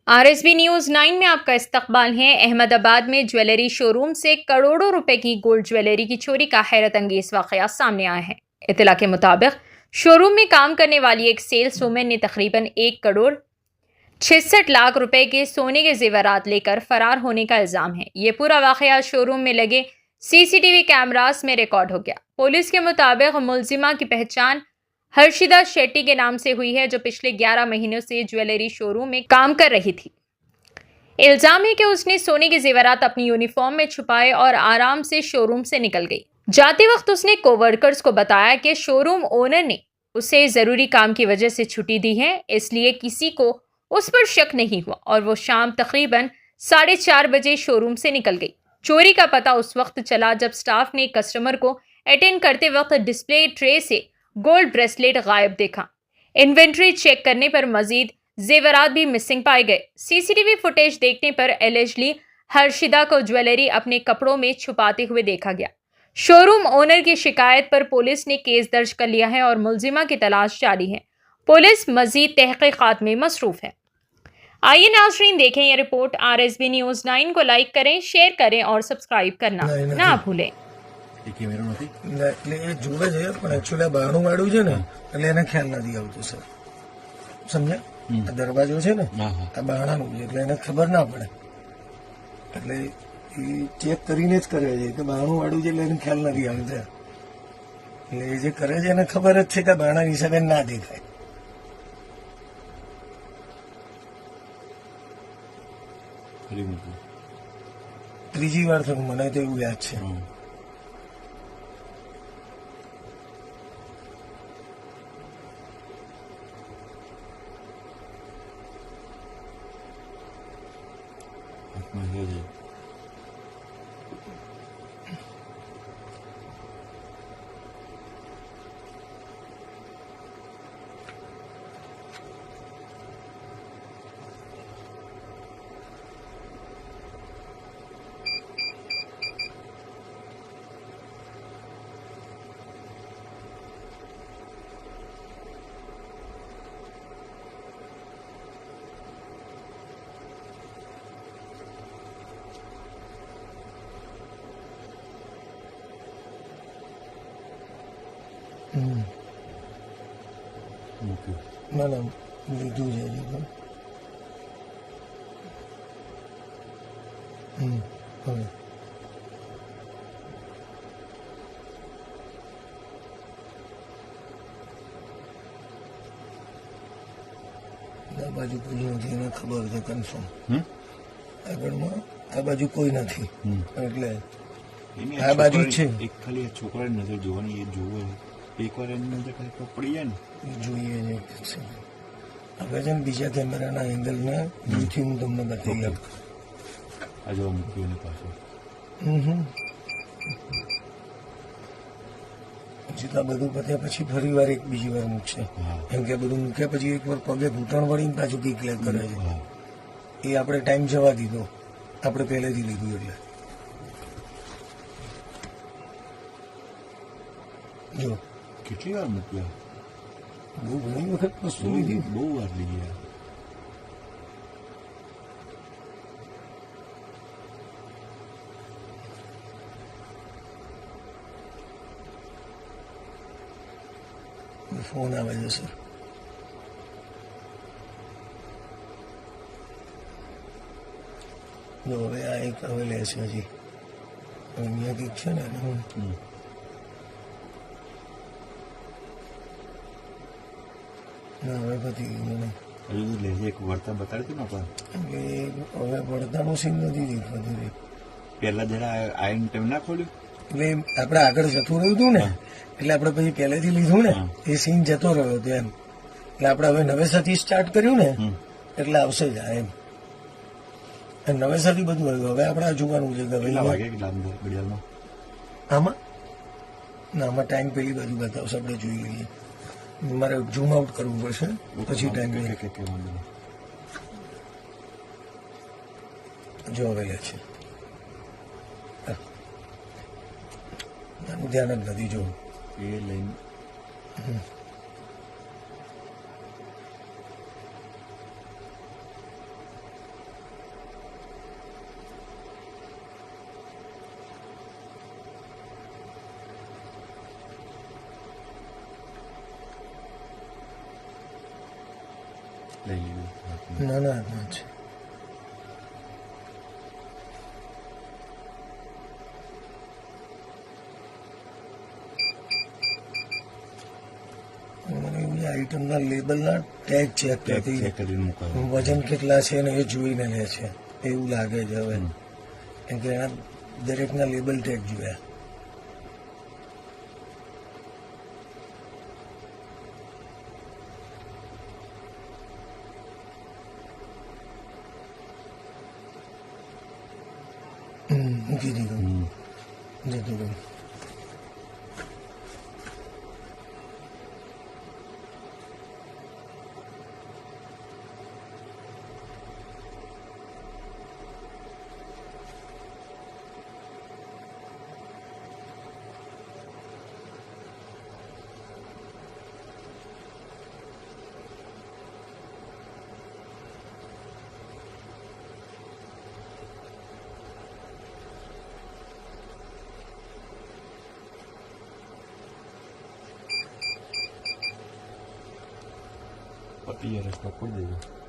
RSB news 9 में आपका इस्तकबाल है। अहमदाबाद में ज्वेलरी शोरूम से करोड़ों रुपए की गोल्ड ज्वेलरी की चोरी का हैरत अंगेज वाकया सामने आया है। इत्तला के मुताबिक शोरूम में काम करने वाली एक सेल्स वुमेन ने तकरीबन 1 करोड़ 66 लाख रुपए के सोने के जेवरात लेकर फरार होने का इल्जाम है। ये पूरा वाकया शोरूम में लगे CCTV कैमरास में रिकॉर्ड हो गया। पुलिस के मुताबिक मुलजिमा की पहचान हर्षिदा शेट्टी के नाम से हुई है, जो पिछले 11 महीनों से ज्वेलरी शोरूम में काम कर रही थी। इल्जाम है कि उसने सोने के जेवरात अपनी यूनिफॉर्म में छुपाए और आराम से शोरूम से निकल गई। जाते वक्त उसने कोवर्कर्स को बताया कि शोरूम ओनर ने उसे जरूरी काम की वजह से छुट्टी दी है, इसलिए किसी को उस पर शक नहीं हुआ और वो शाम तकरीबन 4:30 बजे शोरूम से निकल गई। चोरी का पता उस वक्त चला जब स्टाफ ने कस्टमर को अटेंड करते वक्त डिस्प्ले ट्रे से गोल्ड ब्रेसलेट गायब देखा। इन्वेंट्री चेक करने पर मजीद जेवरात भी मिसिंग पाए गए। CCTV फुटेज देखने पर एलिजली हर्षिदा को ज्वेलरी अपने कपड़ों में छुपाते हुए देखा गया। शोरूम ओनर की शिकायत पर पुलिस ने केस दर्ज कर लिया है और मुलजिमा की तलाश जारी है। पुलिस मजीद तहकीकात में मसरूफ है। आइए नाज़रीन, देखें यह रिपोर्ट। RSB न्यूज़ 9 को लाइक करें, शेयर करें और सब्सक्राइब करना ना भूलें। એટલે એ જુએ છે પણ એકચ્યુઅલી આ બહારનું વાળું છે ને એટલે એને ખ્યાલ નથી આવતો સર, સમજ્યા? આ દરવાજો છે ને આ બહાણાનું છે એટલે એને ખબર ના પડે, એટલે એ ચેક કરીને જ કરે છે કે બહારનું વાળું છે એટલે એને ખ્યાલ નથી આવતો, એટલે એ જે કરે છે એને ખબર જ છે કે બહાણા હિસાબે ના દેખાય. ત્રીજી વાર થયું મને તો એવું યાદ છે. ના ના લીધું છે હજી પણ. હવે આ બાજુ કોઈ નથી, એને ખબર છે કન્ફર્મ. આગળમાં આ બાજુ કોઈ નથી એટલે આ બાજુ જ છે. એક ખાલી છોકરાની નજર જોવાની, એ જોવે એકવાર એની નજર કઈ પડી જાય ને જોઈએ છે. હવે છે ને બીજા કેમેરાના એંગલને જોઈથી હું તમને બતાવી આપું. આ જોવા મૂક્યું એની પાસે પછી તો બધું પત્યા પછી ફરી વાર એક બીજી વાર મૂકશે, કેમ કે બધું મૂક્યા પછી એક વાર પગે ઘૂંટણ વળીને પાછું ડિક્લેર કરે છે. એ આપણે ટાઈમ જવા દીધો, આપણે પહેલેથી લીધું એટલે. જો કેટલી વાર મૂક્યા, બહુ ઘણી વખત વસ્તુ લીધી, બહુ વાર લીધી. ફોન આવે છે સર. જો હવે આ એક હવે લે છે હજી અહીંયા કંઈક છે ને ના હવે પતી ગયું મને. હજુ લેજે એક વર્તા બતાડતી ને પણ એટલે હવે પડતાનું સીન નથી દેખાતું રે. પહેલા જરા આઈને ટાઈમ ના ખોલ્યું એટલે આપણે આગળ જતું રહ્યું હતું ને એટલે આપણે પછી પહેલેથી લીધું ને એ સીન જતો રહ્યો હતો એમ. એટલે આપણે હવે નવેસરથી સ્ટાર્ટ કર્યું ને એટલે આવશે જ એમ. નવેસરથી બધું આવ્યું. હવે આપણે આ જોવાનું છે કે વાગે કેટલા ઘડિયાળમાં આમાં ના આમાં ટાઈમ પેલી બાજુ બતાવશે, આપણે જોઈ લઈએ. મારે ઝૂમ આઉટ કરવું પડશે પછી ટાઈમ જો હવે લે છે. ધ્યાન જ નથી જો એ લઈને લઈ લીધું નાના હાથમાં છે. મને એવી આઈટમના લેબલના ટેગ ચેક કરતી ચેક કરીને મુકાય. વજન કેટલા છે ને એ જોઈને લે છે એવું લાગે છે હવે. કેમ કે એના દરેકના લેબલ ટેગ જોયા. મૂકી દીધું, જતું રહ્યું. પતી રસ્તો ખોલી દેજો.